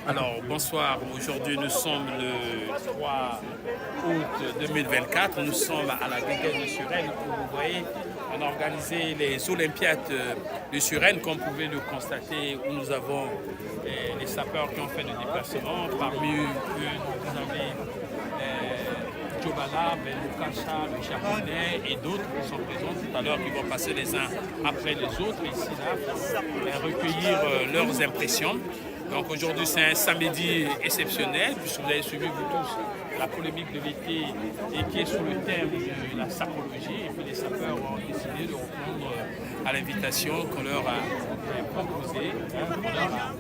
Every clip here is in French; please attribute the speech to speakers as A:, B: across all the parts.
A: Alors, bonsoir. Aujourd'hui, nous sommes le 3 août 2024. Nous sommes à la Guinguette de Suresnes. Où vous voyez, on a organisé les Olympiades de Suresnes, comme vous pouvez le constater, où nous avons les sapeurs qui ont fait le déplacement. Parmi eux, vous avez Djobala, Belmoukasha, le Japonais et d'autres qui sont présents tout à l'heure, qui vont passer les uns après les autres ici, là, et recueillir leurs impressions. Donc aujourd'hui c'est un samedi exceptionnel, puisque vous avez suivi vous tous la polémique de l'été et qui est sous le thème de la sapologie. Et puis les sapeurs ont décidé de répondre à l'invitation qu'on leur a proposée, qu'on leur a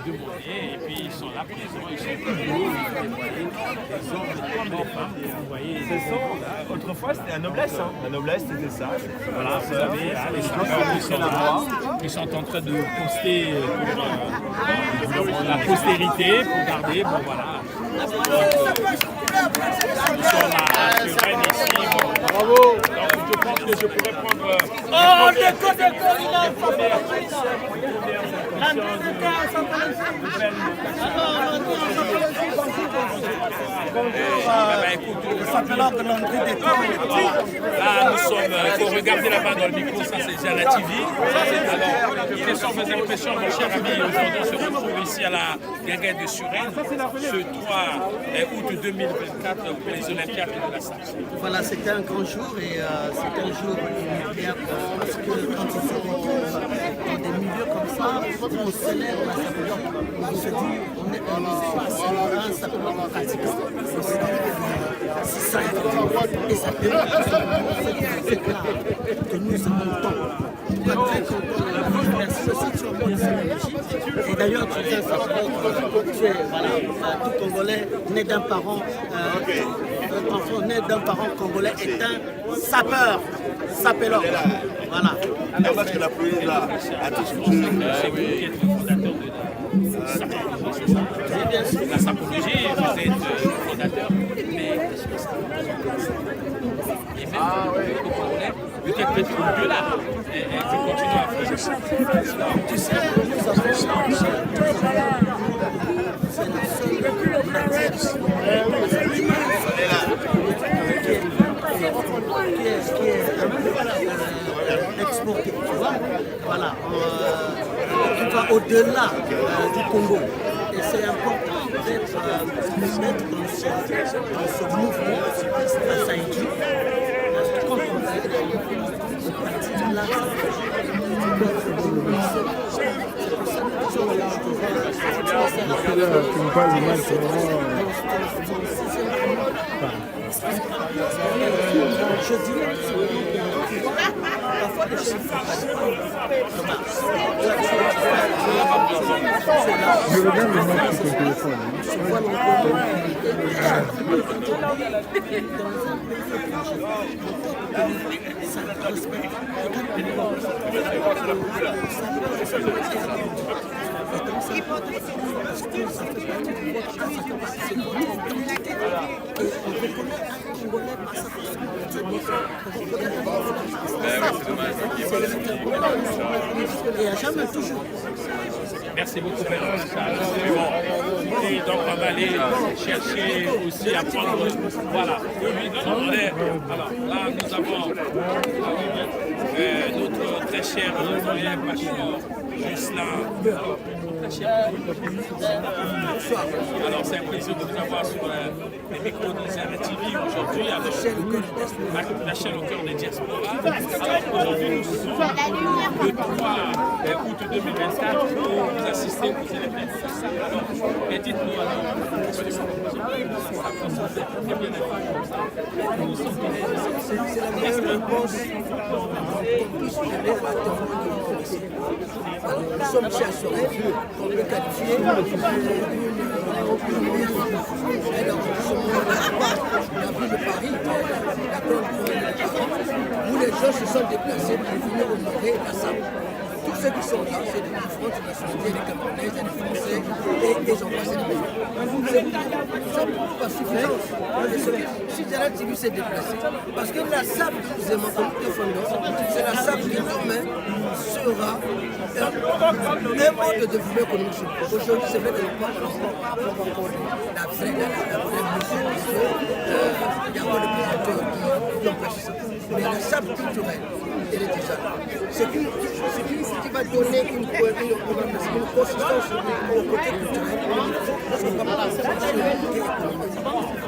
A: demandé. Et puis ils sont là présents, ils sont tous beaux, les hommes, les femmes, vous voyez.
B: Autrefois c'était la noblesse, hein. La noblesse c'était ça.
A: Voilà, vous avez les sapeurs qui sont là, qui sont en train de poster pour la postérité, pour garder, bon voilà. Nous sommes à Suresnes ici. Bon.
B: Bravo.
A: Donc je pense que je pourrais prendre là, nous sommes, il faut regarder là-bas dans le micro, ça c'est Jana TV. Alors, quelles sont vos impressions, mon cher ami? Aujourd'hui, on se retrouve ici à la Guinguette de Suresnes, ce 3 août 2024 pour les Olympiades de la SAPS.
C: Voilà, c'était un grand jour et c'est un jour immédiat parce que quand on se retrouve dans des milieux comme ça, on célèbre la sapologie. On se dit, on est un sapologue pratique. On se dit, c'est ça, et ça fait que nous avons le temps. Très content de vivre la situation de sapologie. Et d'ailleurs, tu viens savoir que tu es tout Congolais né d'un parent. Un enfant né d'un parent congolais est un sapeur, sapologue. Voilà.
D: Alors parce que la police là a tout ce que
A: C'est vous qui êtes le fondateur de la sapologie. Vous êtes fondateur, mais et même le Congolais, peut-être que Dieu là, et tu continues à faire.
C: Tu sais, nous avons c'est la seule qui est un peu exportée, tu vois. Voilà, qui va au-delà du Congo. Et c'est important d'être dans ce mouvement, ça éduque. Quand on pratique l'art, je dis, parfois les choses
E: Je veux bien me mettre sur ton téléphone.
C: Et à jamais toujours.
A: Merci beaucoup, Père. Et donc, on va aller chercher aussi à prendre. Voilà. Alors, là, nous avons notre très cher pasteur Jocelyn. Alors, c'est un plaisir de vous avoir sur les micros de Zara TV aujourd'hui. La chaîne au cœur des diasporas. Alors, aujourd'hui, nous sommes le 3 août 2024 pour vous assister aux événements. Alors, et dites-nous alors,
C: Nous sommes chez Assorel, on peut qualifier. Alors, nous sommes la ville de Paris, la grande ville de Paris, où les gens se sont déplacés pour venir honorer la SAP. Tous ceux qui sont là, c'est des différentes nationalités, des Camerounais, des Français, et j'en passe et ça ne prouve pas suffisance. Si Zara TV s'est déplacé, parce que la SAP, c'est la SAP qui demain sera mode de développement économique. Aujourd'hui, c'est vrai que nous parlons encore la vraie mesure, parce qu'il y a encore des prédateurs qui empêchent ça. Mais la sable culturelle, elle est déjà là. C'est qui va donner une consistance au côté culturel, parce qu'on va pas penser au côté économique.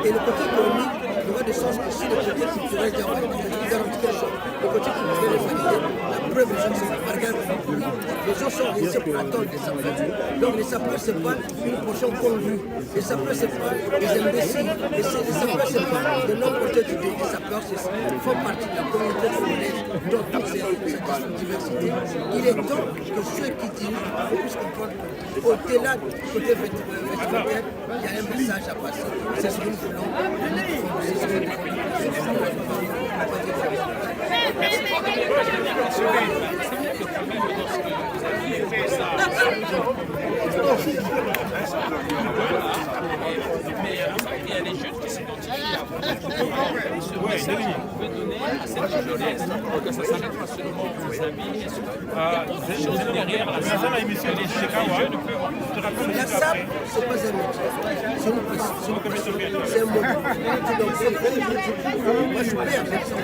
C: Et le côté économique n'aura de sens que si le côté culturel garantit quelque chose. Le côté culturel est validé. La preuve des gens, c'est la barrière. Les gens sont laissés pour attendre des sapeurs. Donc les sapeurs, ce n'est pas une portion congrue. Les sapeurs, ce n'est pas des imbéciles. Les sapeurs, ce n'est pas de non-porteurs d'idées. Les sapeurs, font partie de la communauté congolaise dans toute cette diversité. Il est temps que ceux qui dirigent puissent comprendre qu'au-delà du côté vestimentaire, il y a un message à passer. C'est ce que nous voulons.
A: Mais il y a des jeunes qui s'identifient à ce message qu'on veut donner à cette jeunesse, que ça s'arrête pas seulement aux amis, et choses derrière la salle, que les jeunes peuvent.
C: La salle, ce n'est pas un métier, c'est une passion, c'est un mot. Moi, je perds les enfants,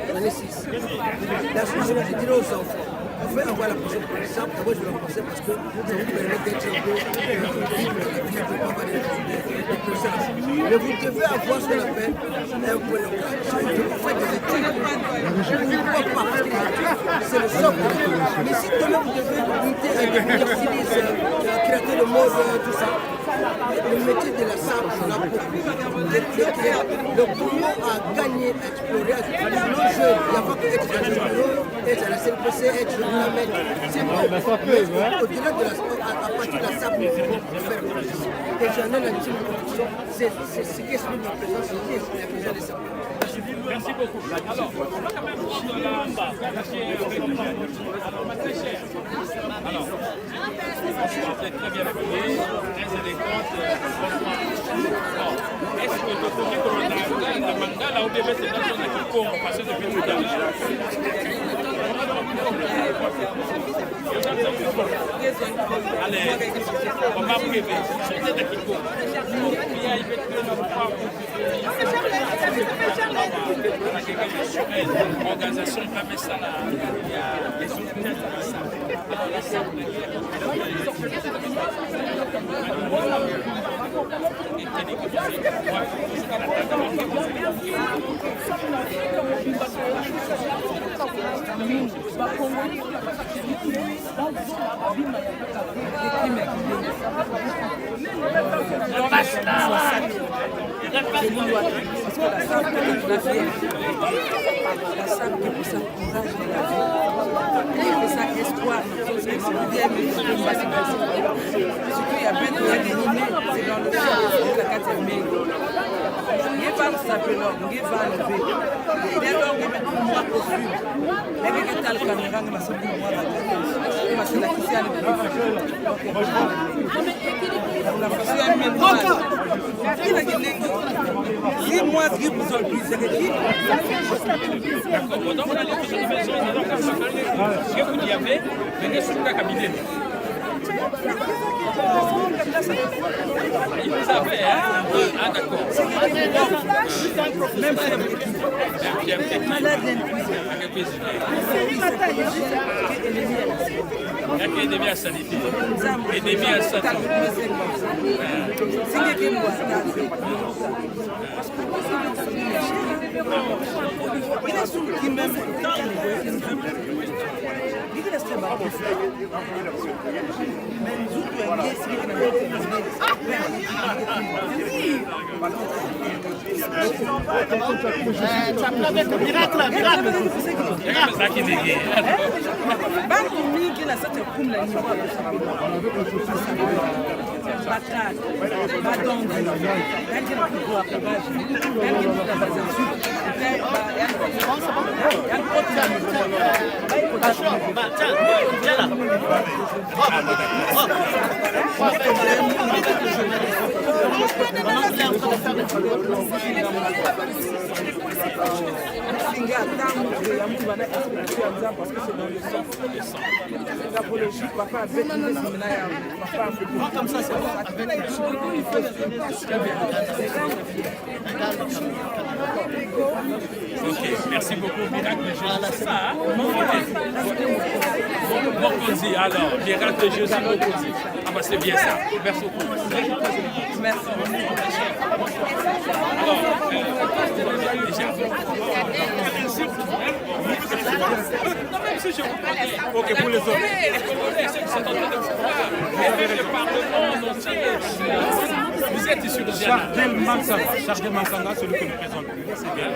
C: j'en ai 6. La chose, je dirais aux enfants, vous pouvez avoir la passion pour les sables, d'abord je vais en penser parce que ça vous permet d'être un peu libre dans la vie, de ne pas avoir des personnages. Mais vous devez avoir ce qu'on appelle un point local. Vous faites des études, pourquoi pas, parce que c'est le socle. Mais si demain vous devez lutter avec des stylistes, créateur de mode, tout ça, le métier de la sable, c'est là pour l'écrire. Le Congo a gagné, exploré, l'enjeu, il n'y a pas que être dans le bureau, être à la CNPC, être sur la mec. C'est bon. Au-delà de la à partir de la sable, il faut faire production. Et j'en ai l'intime production, c'est ce qui explique ma présence, c'est ce qui explique la présence des sables.
A: Merci beaucoup. Alors, on va quand même prendre là-bas, très cher. Alors, vous êtes très bien habillé, très élégante, est-ce que tu connais que le manga là où bébé c'est dans son équipe parce que depuis tout à l'heure. Allez, on va priver. C'est d'accord. L'organisation permet ça là. Il y a des autres têtes comme ça. Alors la salle de
F: la salle qui pour ça courage de la vie, pour ça espoir, parce que c'est bien, mais c'est pas si facile. Surtout il y a bien de l'animé, c'est dans le ciel de la 4e mai. Il y a pas de s'appeler, il y a pas de lever. Il y a donc un mois au fil. Il y a quelqu'un qui a la caméra, il m'a sorti le mois il m'a sorti la question à si moi je vous en plus, c'est que
A: vous y avez, venez sur la cabinet. Il vous savez, hein? Ah d'accord.
F: même si malade
A: ennemi à sanité. Ennemi à santé.
F: apologique, papa a fait tout le séminaire, papa a fait tout.
C: Comme ça, c'est
A: Ok, merci beaucoup, Miracle de Jésus. C'est ça, hein? Mokonzi, alors, Miracle de Jésus, Mokonzi. Ah bah c'est bien ça. Merci beaucoup.
F: Merci.
A: Alors, déjà, ok, pour les autres. Vous êtes issu de
G: Chardel Mansanga, celui que nous présentons.
A: C'est bien.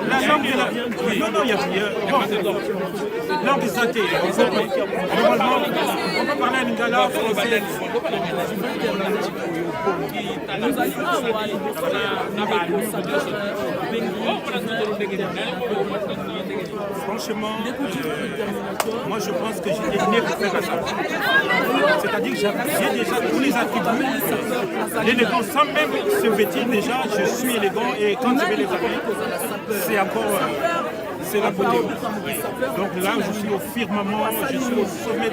G: La langue de la... Non, non, il y a... Langue santé. Normalement, on peut parler à Lingala, français. Franchement, moi je pense que j'étais né pour faire ça. C'est-à-dire que j'ai déjà tous les attributs. L'élégance, sans même se vêtir déjà, je suis élégant et quand je vais les appeler, c'est encore... c'est la beauté. Donc là, je suis au firmament, je suis au sommet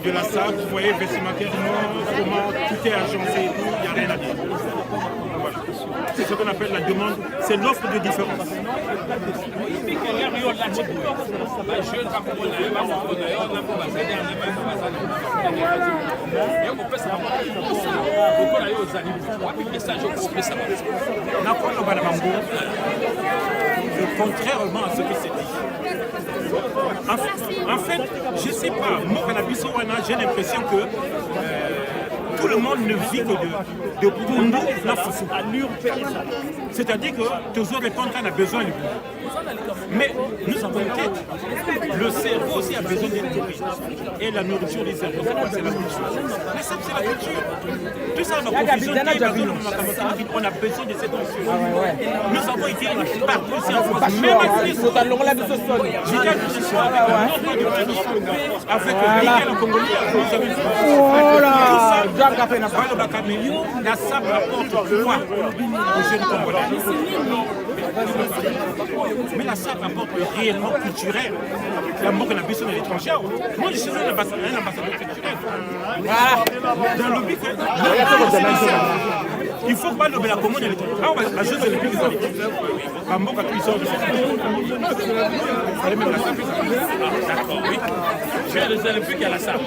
G: de la salle. Vous voyez, vestimentairement, comment tout est agencé et tout, il n'y a rien à dire. Voilà. C'est ce qu'on appelle la demande, c'est l'offre de différence. Contrairement à ce que c'est dit. En fait, je ne sais pas, moi, j'ai l'impression que tout le monde ne vit que de Pundu na Fufu. C'est-à-dire que toujours répondre qu'on a besoin de bout. Mais nous avons une tête. Le cerveau aussi a besoin d'être nourri. Et la nourriture du cerveau, c'est la culture. Mais ça, c'est la culture. Tout ça, on a besoin de cette culture. Nous avons été partout aussi en France. Même à Christ. Avec Miguel en Congolais, vous avez vu. La SAP apporte quoi aux jeunes Congolais? Mais la SAP apporte réellement culturel. L'amour qu'on a besoin de l'étranger. Moi, je suis un ambassadeur culturel. Dans le but il faut pas lever la commune et l'étranger. Ah, la jeune olympique, ils ont dit. L'amour quand ils sortent de cette
A: d'accord, oui. Jeux olympiques à la SAP. Donc,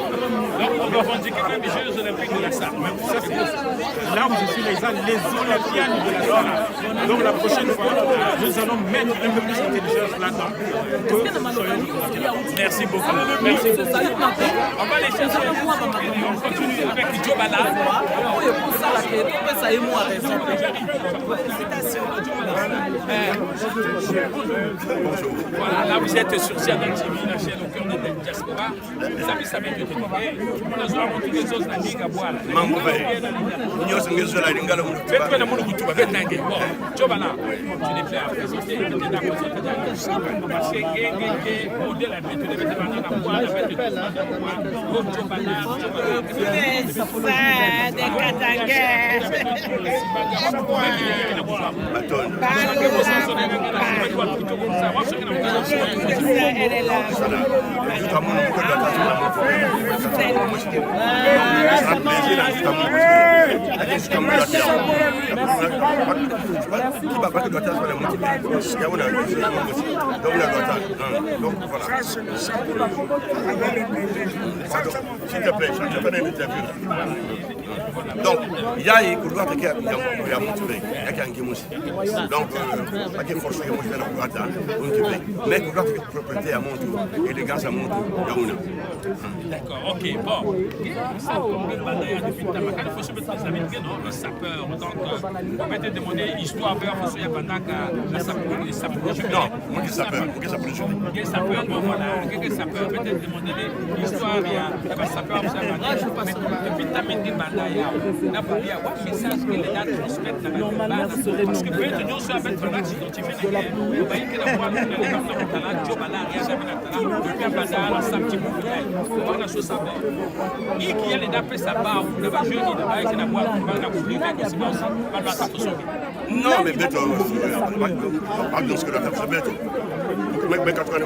A: on va revendiquer quand même les Jeux olympiques de la SAP.
G: Là où je suis les Olympiades de la SAP. Donc, la prochaine fois, nous allons mettre un peu plus d'intelligence là-dedans.
A: Merci beaucoup. Merci beaucoup. On va les chercher. On continue avec Jobala. Voilà, là vous êtes sur Siana TV, la chaîne au cœur de la diaspora. Les amis savent que nous avons tous les autres amis à boire. Jobala, tu n'es plus à présenter, tu n'es pas à présenter. Parce que au-delà de tout, tu devais demander à boire,
D: donc voilà. S'il te plaît, je vais faire une interview. Donc, il y a un couloir qui a motivé, il y a un qui donc, il y a une force qui a motivé le couloir, mais le couloir de propriété à mon tour, élégance à mon tour, il y a une.
A: D'accord, ok, bon. Le sapeur, donc, on va te demander histoire, il y a pendant que la sapeur.
D: Non, moi qui sapeur, moi qui sapeur.
A: Quel sapeur, bon voilà, quel sapeur, peut-être demander l'histoire, il y a sapeur, mais depuis ta main de Bandaya, n'a pas bien avoir message que les dates transmettent dans la base parce que peut-être nous sommes avec le match identifié on va y que la voix de la carte de talent Joe Bala rien jamais na talent depuis un bandar la samedi pour on a chose à faire et qui est les dates ça part le va jeune il va que la voix va la couvrir avec aussi va la carte sauver
D: non mais Beto pas dans ce que la carte Beto mais quand on a la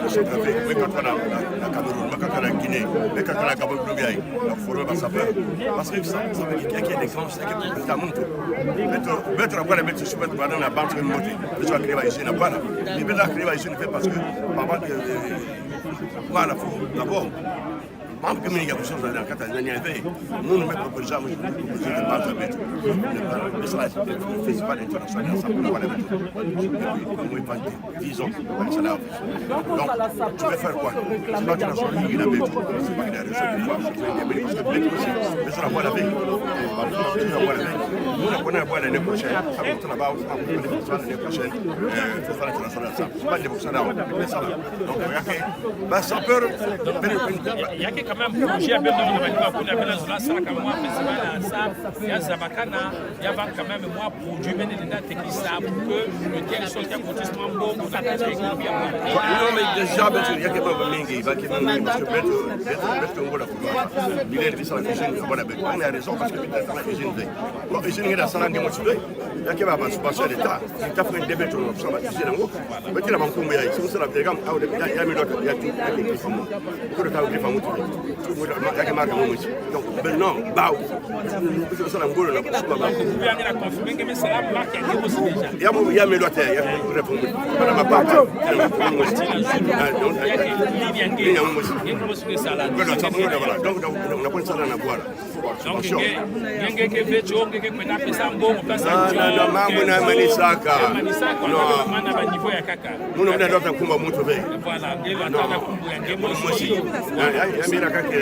D: Centrafrique mais quand on a la Cameroun mais quand on a la Guinée mais quand on a la Gabon Colombie la forme va s'appeler parce que ça veut dire qu'il y a des grands c'est que ça monte Beto la voix mettre sur pendant la bande de monter je vais créer ici la voix mais Beto créer ici fait parce que papa voilà d'abord Mam que minha pessoa da Catarina nem vem, não me propusamos de departamento, mais lá fez para internacional ça pour la moi pas disons donc tu veux faire quoi c'est pas international il a besoin c'est pas une raison pour parce que Beto mais ça la voit la veille nous on a voir l'année prochaine ça va être là-bas l'année prochaine faut faire international ça pas des boxeurs mais ça donc ça peut
A: il y a quand même projet à Bernard de Maniba pour la Venezuela, ça comme moi festival à ça, il y a Zabakana, il y a quand même moi produit mener les dates techniques ça pour que le tel soit un accomplissement bon pour la tête bien.
D: Non mais déjà il y a que pas mingi, il va que mingi parce que Beto on va la il est sur la cuisine, voilà ben on a raison parce que peut-être la cuisine veille. Bon cuisine est la salle de motivé. Il y a que va passer l'état, il t'a fait un début sur la cuisine en haut. Mais tu la banque combien il c'est la programme il y a mis l'autre il y a tout avec les femmes. Que le temps des femmes donc maintenant bah ça la ngolo la kusuka ba il y a mes lois il y a répondre para ma papa donc on a pas ça na boire donc ngeke vecho ngeke kwenda pesa mbongo pesa no mambo na manisaka no mana ba niveau ya kaka muno mna ndoto kumba mtu ve voilà ngelo atana kumbu ya ngemo moshi ya mira kaka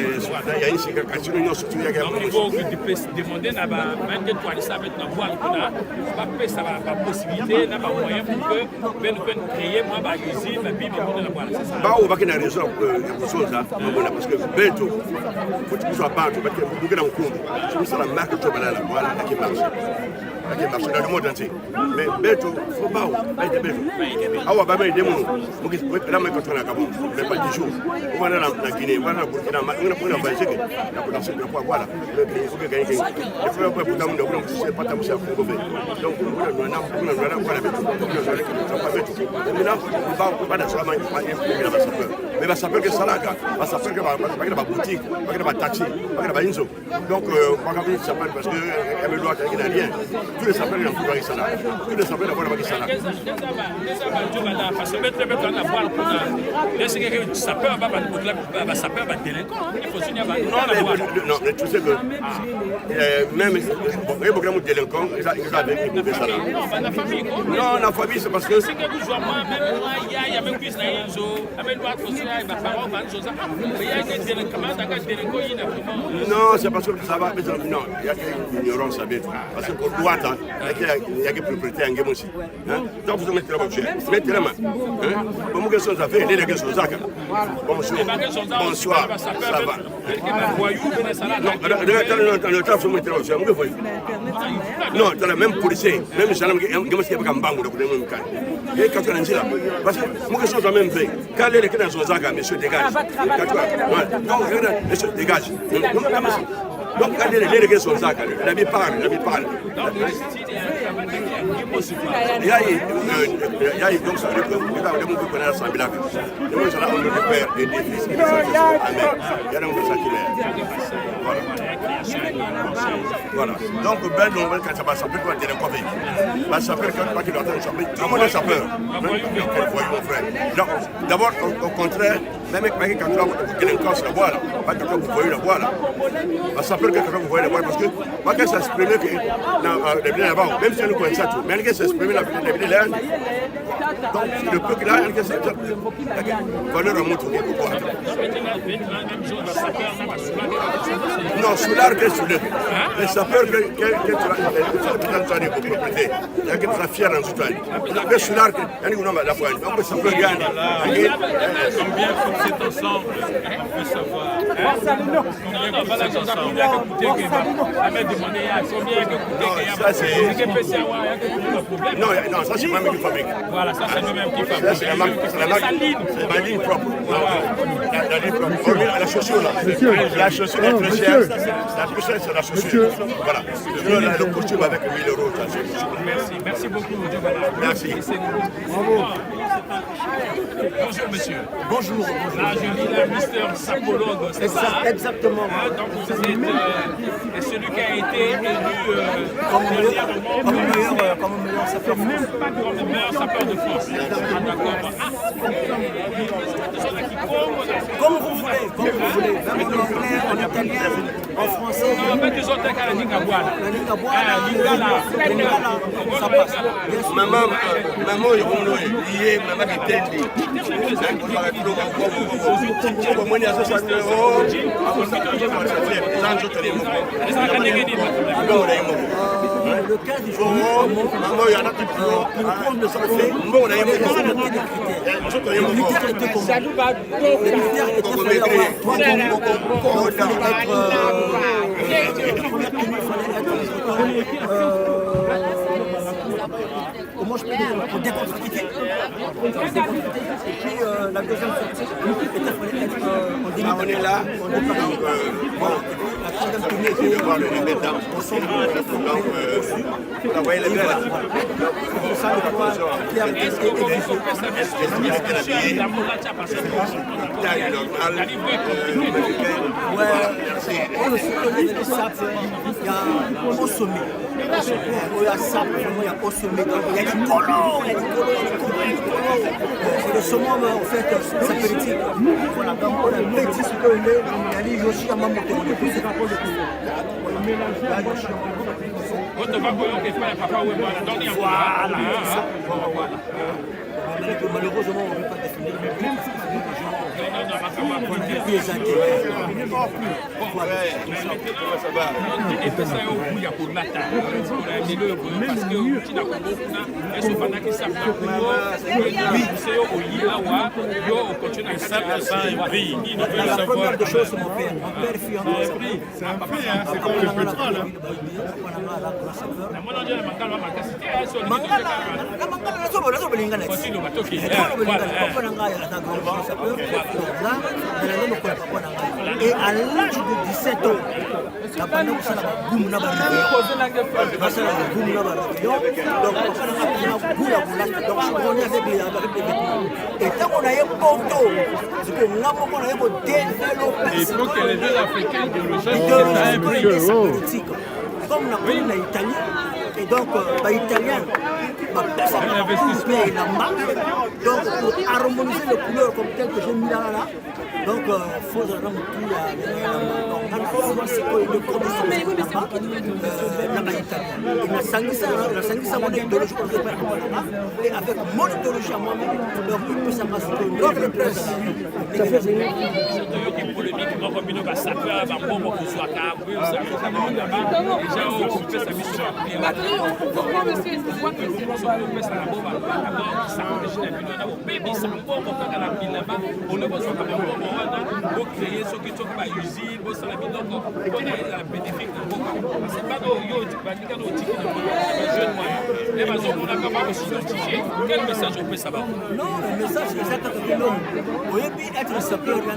D: ya ici kaka chino nyoso tu ya ngemo niveau que demander na ba mande to alisa met na boire kuna ba pesa ba possibilité na ba moyen pour que ben créer moi ba usine ba bibi pour la boire c'est ça ba o ba kina raison ya chose là parce que Beto faut que soit pas parce que nous c'est la marque de Joe Bala voilà qui marche dans le monde entier mais Beto faut pas être Beto awa ba ba demo mo ki la mai contre la Gabon mais pas du jour on va dans la Guinée on va dans Burkina on a voyagé la production de quoi voilà il faut que gagner il faut pas pour dans le c'est pas tam ça pour donc on a voilà Beto maintenant on va dans la main mais va s'appeler que Salaka va s'appeler que va boutique va taxi va inzo donc on va dire ça parce que il y a le droit qu'il n'a rien tous les sapeurs ils ont pouvoir ça là tous les sapeurs d'avoir la ça là parce que mettre la voile pour laisser que sapeur va sapeur va délinquant il faut signer non mais tu sais que même bon il y a beaucoup de délinquants ils ont avec les ça là non la famille c'est parce que c'est que vous jouez moi même moi il y a même plus na inzo avec droit faut signer va parole va chose il y a des délinquants dans délinquants non c'est parce que ça va non il y a une ignorance à Beto parce que pour droit il y a que propriété en game aussi donc vous mettez la voiture mettez la main bon moi que chose à faire les gars sont ça bonsoir ça va le temps vous mettez la voiture non dans la même policier même gendarme qui est pas bango de même cas et quand on est là parce que moi que chose à même fait quand les gars sont ça monsieur dégage donc monsieur dégage donc quand les gars sont ça la vie parle il y a donc ça le monde peut connaître ça bilac le monde là on le père et des fils il y a donc ça qui voilà donc ben on va quand ça va s'appeler quoi dire quoi va s'appeler quand qu'il attend ça tout le monde s'appelle voyons mon frère donc d'abord au contraire même quand tu as délinquance la voix là pas que vous voyez la voix là va s'appeler quand vous voyez la voix parce que pas que ça s'exprime que dans les billes là-bas même si on connaît ça tout mais que ça s'exprime la billes là donc le peu que là que ça valeur remonte au quoi non soulard que soulard Les sapeurs que tu as des propriétés, il y a qui sera fier dans ce temps. Il y a que celui-là qui a la foi. Donc, ça peut gagner.
A: Combien pour cet ensemble on peut savoir. Combien pour cet ensemble.
D: Non, ça c'est moi-même qui fabrique.
A: Voilà, ça c'est nous-mêmes qui fabrique.
D: C'est ma ligne propre. La ligne propre. La chaussure là. La chaussure est très chère. La plus chère c'est la chaussure. Voilà. Le costume avec 1000 euros.
A: Merci beaucoup.
D: Merci.
A: Bonjour monsieur.
C: Bonjour.
A: Là je lis la Mister Sapologue, c'est ça?
C: Exactement.
A: Donc vous êtes celui qui a été élu
C: Comme meilleur sapeur.
A: même pas comme le meilleur sapeur de France. Ah, d'accord.
C: Comme vous voulez. Même en anglais, en italien, en français.
A: La Lingala,
C: ça passe.
D: Maman, lié, maman qui t'aide.
C: Le 15 juillet, pour prendre le santé, on a des critères. Les critères étaient comment? Les critères étaient qu'il fallait avoir 3 comment je peux dire, pour décontracter. Et puis la deuxième sortie, il fallait être en demi.
D: On est là, donc
C: Voilà. La troisième tournée était
D: de voir le débutant. Donc, vous voyez les gars là.
C: c'est ça le point. Pierre et il y a au sommet. Il y a sable, il y a au sommet. Il y a des colons, c'est le summum en fait, sapéritique. Voilà, donc on a petit ce qu'on est, il y a Yoshi à Mamoto. Voilà. Malheureusement, on ne peut pas définir le but. La première des choses, c'est mon père. Mon père fut
E: C'est un prix, hein, c'est comme le pétrole.
C: Et à l'âge de 17 ans, la bande ça la boum na barrière. Ça la boum na barrière. Donc donc je connais avec les vêtements. Et tant qu'on a eu Porto, c'est que nous avons développé.
E: Il faut que les deux Africains de recherche
C: comme on a connu l'Italie, et donc l'Italien, personne n'a coupé la marque. Donc pour harmoniser les couleurs comme tel que j'ai mis là, donc il faut vraiment tout la marque. C'est que le produit là-bas italien. Et la sanguissa, mon idéologie qu'on fait et avec mon idéologie à moi-même, donc il peut s'amasser d'autres presse. Ça fait
A: une polémique, donc comme il va s'appeler avant pour soit quel message on peut savoir?
C: Non, le message c'est ça que l'homme. Vous voyez, être sapeur, il y a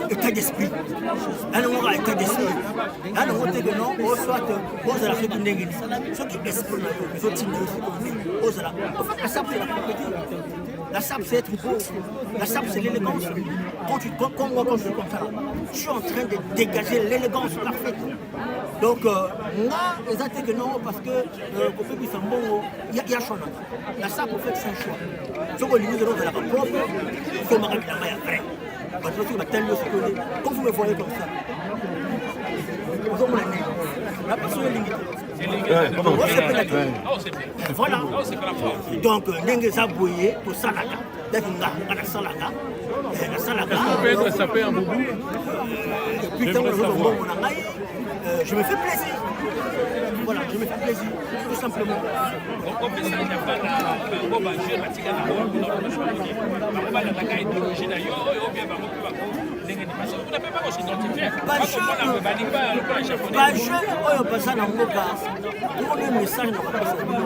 C: un état d'esprit. Il y a un état d'esprit. Il y a un que non, soit aux la fête n'engagent. Ceux qui espèrent, les autres aux la. En fait, la sape, c'est la propriété. La sape, c'est être beau. La sape, c'est l'élégance. Quand moi, quand je suis comme ça, je suis en train de dégager l'élégance parfaite. Donc, moi, les athées que non, parce que pour faire du sambon, il y a un choix. La sape, en fait, c'est un choix. Ce qu'on limite de la propre, il faut m'arrêter la main après. Parce que quand vous me voyez comme ça, vous avez la personne est limitée. Voilà. Donc, Nengue Zabouye pour Salaka. La Salaka. La Salaka.
E: On peut être sapé en boubou.
C: Puis, tant que nous avons je me fais plaisir. Voilà, je me fais plaisir, tout simplement.
A: Donc, on fait ça, il n'y a pas de bon, je vais tirer la robe, on va l'attaquer idéologie d'ailleurs, et on vient voir vous n'avez pas s'identifier.
C: Bajeune oyo baza na mboka pour le message na kopesa bino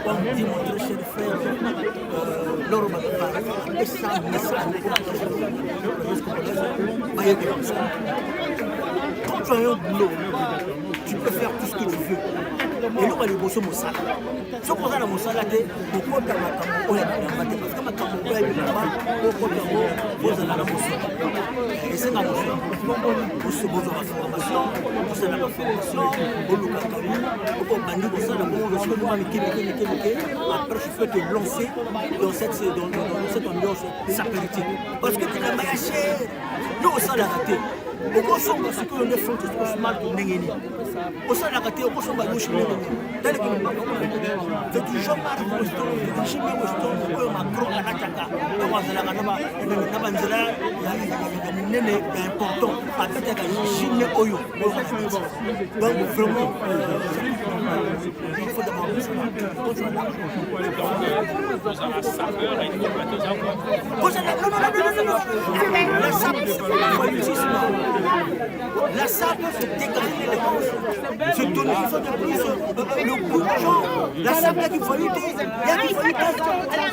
C: comme dit notre cher frère loro bakopara apesa message bayebi comme ça. Quand tu as un boulot, tu peux faire tout ce que tu veux. Et nous, on va les bosser au Moussala. Ce qu'on a dans Moussala, c'est pourquoi tu as ma caméra, parce que ma caméra est là-bas, pourquoi tu as la Moussala. Et c'est la Moussala. Pour se poser la formation, pour se la formation, pour le Kakari, pour Bandi Moussala, pour le Souma, après je peux te lancer dans cette ambiance sapéritique. Parce que tu n'as pas cher. Nous, on s'en a raté. Au consomme ce que l'on est fait, c'est mal pour Nengeni. Au sein de la raté, au consomme à gauche, tel que nous parlons. C'est du genre de Weston, du chimie Weston, pour Macron à Nataka. Il est important. À peut-être un chimie Oyo. Donc vraiment, il faut d'abord la SAP se dégager les dépenses, se donner une fois de plus le coup de gens. La SAP là qu'il faut lutter, il y a qu'il faut lutter.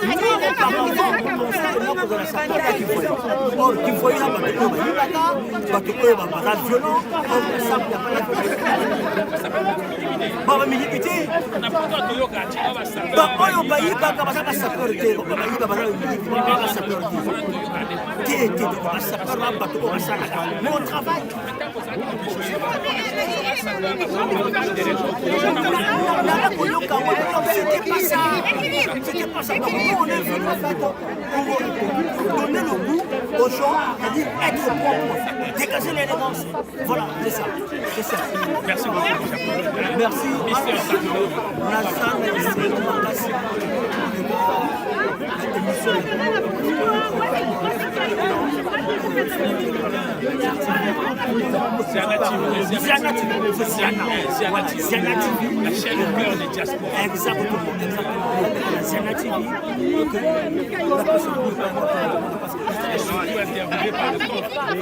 C: Nous, on parle pour penser que dans la SAP là qu'il faut lutter. Or, qu'il faut lutter, il va pas violent. Or, la SAP, il n'y a pas la violence. On va militer. Donc, on va y aller, on va la sécurité. On va y aller, la sécurité. Mais on travaille. C'était pas ça. C'était pas ça. Donc nous, on est venu pour donner le goût aux gens, c'est-à-dire être propre, dégager l'élégance. Voilà, c'est ça. C'est ça.
A: Merci beaucoup.
C: Merci.
A: Ziana TV, la chaîne au cœur des diasporas.
C: Exactement. Ziana TV.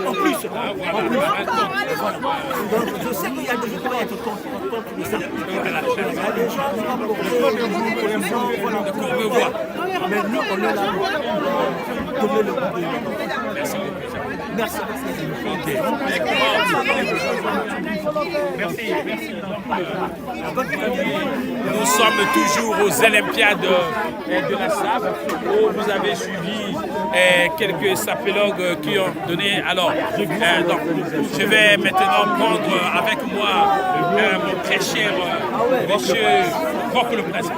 C: En plus, donc je sais qu'il y a des gens qui vont être contre ça. Il y a des gens qui vont pour les gens, voilà. Mais nous, on est là pour donner le coup de Merci. Merci.
A: Merci. Nous sommes toujours aux Olympiades de la SAP où vous avez suivi quelques sapélogues qui ont donné. Alors, donc, je vais maintenant prendre avec moi mon très cher monsieur Roch le Prince.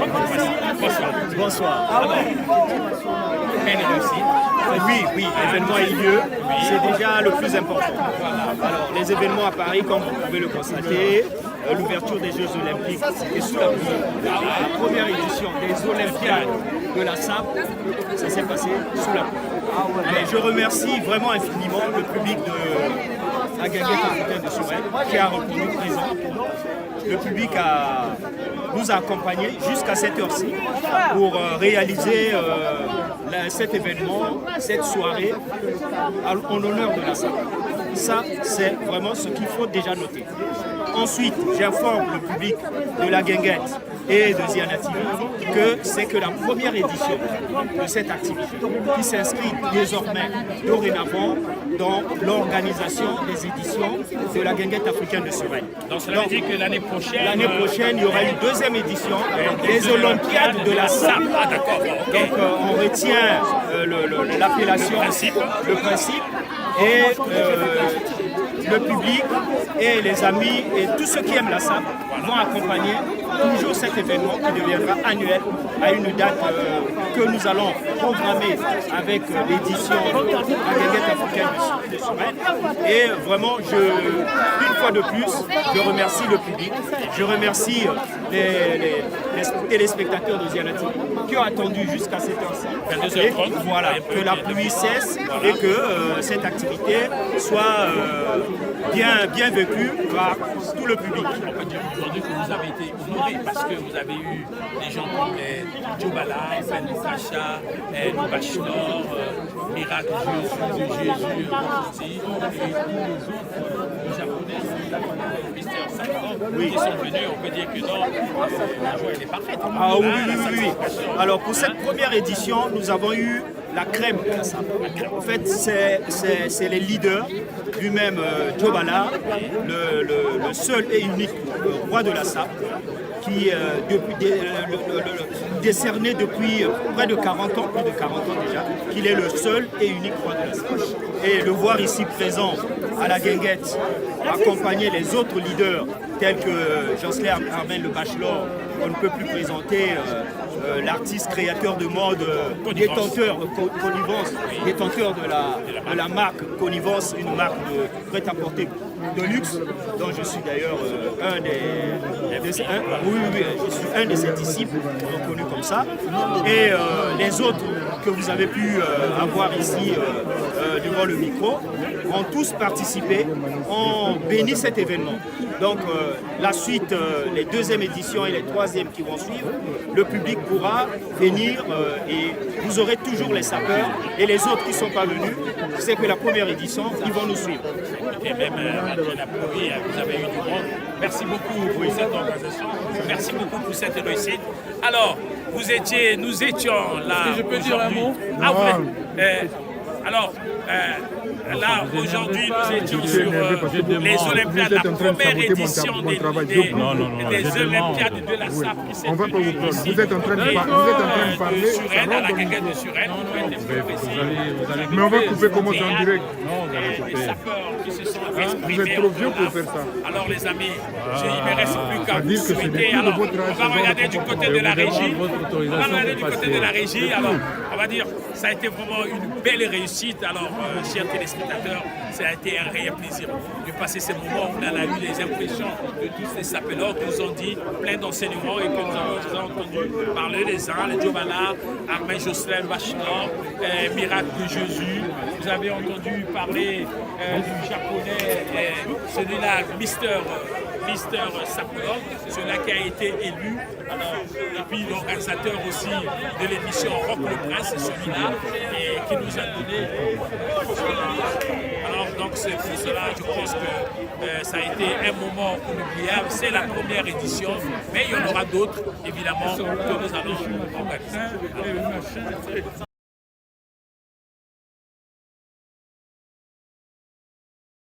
A: Bonsoir.
B: Bonsoir.
A: Alors, quelle réussite?
B: Oui, l'événement a eu lieu. C'est déjà le plus important. Alors, les événements à Paris, comme vous pouvez le constater, l'ouverture des Jeux Olympiques et sous la pluie. La première édition des Olympiades de la SAP, ça s'est passé sous la pluie. Mais je remercie vraiment infiniment le public de la Guinguette africaine de Sorel qui a répondu présent. Le public nous a accompagnés jusqu'à cette heure-ci pour réaliser cet événement, cette soirée en l'honneur de la SAP. Ça, c'est vraiment ce qu'il faut déjà noter. Ensuite, j'informe le public de la Guinguette et de Ziana TV que c'est que la première édition de cette activité qui s'inscrit désormais, dorénavant, dans l'organisation des éditions de la Guinguette africaine de Sorel.
A: Donc cela veut dire que l'année prochaine,
B: il y aura une deuxième édition des Olympiades de la SAP.
A: Ah, d'accord.
B: Donc on retient l'appellation, le principe et le public et les amis et tous ceux qui aiment la SAP vont accompagner toujours cet événement qui deviendra annuel à une date que nous allons programmer avec l'édition de la Guinguette africaine de Sorel. Et vraiment, une fois de plus, je remercie le public, je remercie les téléspectateurs de Ziana TV qui ont attendu jusqu'à cette heure-ci. Voilà, que la pluie cesse et que cette activité soit bien vécu par tout le public.
A: On peut dire aujourd'hui que vous avez été honoré parce que vous avez eu des gens comme Djobala, Ben Sacha, le Bachelor, Miracle de Jésus aussi, et tous les autres Japonais, Mister Sakura, qui sont venus. On peut dire que non, la joie elle est parfaite.
B: Ah oui. Alors pour cette première édition, nous avons eu la crème Kassab. En fait, c'est les leaders, lui-même Djobala, le seul et unique roi de la SAP, qui décerné depuis près de 40 ans, plus de 40 ans déjà, qu'il est le seul et unique roi de la SAP. Et le voir ici présent à la guinguette, accompagner les autres leaders tels que Jocelyn Armel le Bachelor, on ne peut plus présenter l'artiste créateur de mode, détenteur de la marque Connivence, une marque de prêt-à-porter de luxe, dont je suis d'ailleurs je suis un de ses disciples, reconnu comme ça. Et les autres que vous avez pu avoir ici devant le micro ont tous participé, ont béni cet événement. Donc la suite, les deuxièmes éditions et les troisièmes qui vont suivre, le public pourra venir et vous aurez toujours les sapeurs et les autres qui ne sont pas venus. C'est que la première édition, ils vont nous suivre.
A: Et même la première, vous avez eu du monde. Merci beaucoup pour cette organisation. Merci beaucoup pour cette réussite. Alors, nous étions là.
E: Est-ce que je peux dire un mot?
A: Alors, là, aujourd'hui, nous étions sur les Olympiades, la première édition des Olympiades de la SAP qui s'est tenue ici.
H: Vous êtes en train de parler.
A: Suresnes, à la guinguette de Suresnes.
H: Mais on va couper comment c'est en direct.
A: Les sapeurs qui se sont exprimés.
H: Vous êtes trop vieux pour faire ça.
A: Alors, les amis, il me reste plus qu'à vous souhaiter. Alors, on va regarder du côté de la régie. Alors, on va dire, ça a été vraiment une belle réussite. Alors, chers téléspectateurs, ça a été un réel plaisir de passer ces moments où on a eu les impressions de tous ces sapeurs qui nous ont dit plein d'enseignements et que nous avons entendu parler des uns, les Djobala, Armel Jocelyn Bachelor, Miracle de Jésus. Vous avez entendu parler du japonais, celui-là, Mister Sakura, celui-là qui a été élu. Alors, et puis l'organisateur aussi de l'émission Rock le Prince, celui-là, qui nous a donné. Alors, donc, c'est pour cela, je pense que ça a été un moment inoubliable. C'est la première édition, mais il y en aura d'autres, évidemment, que nous allons organiser.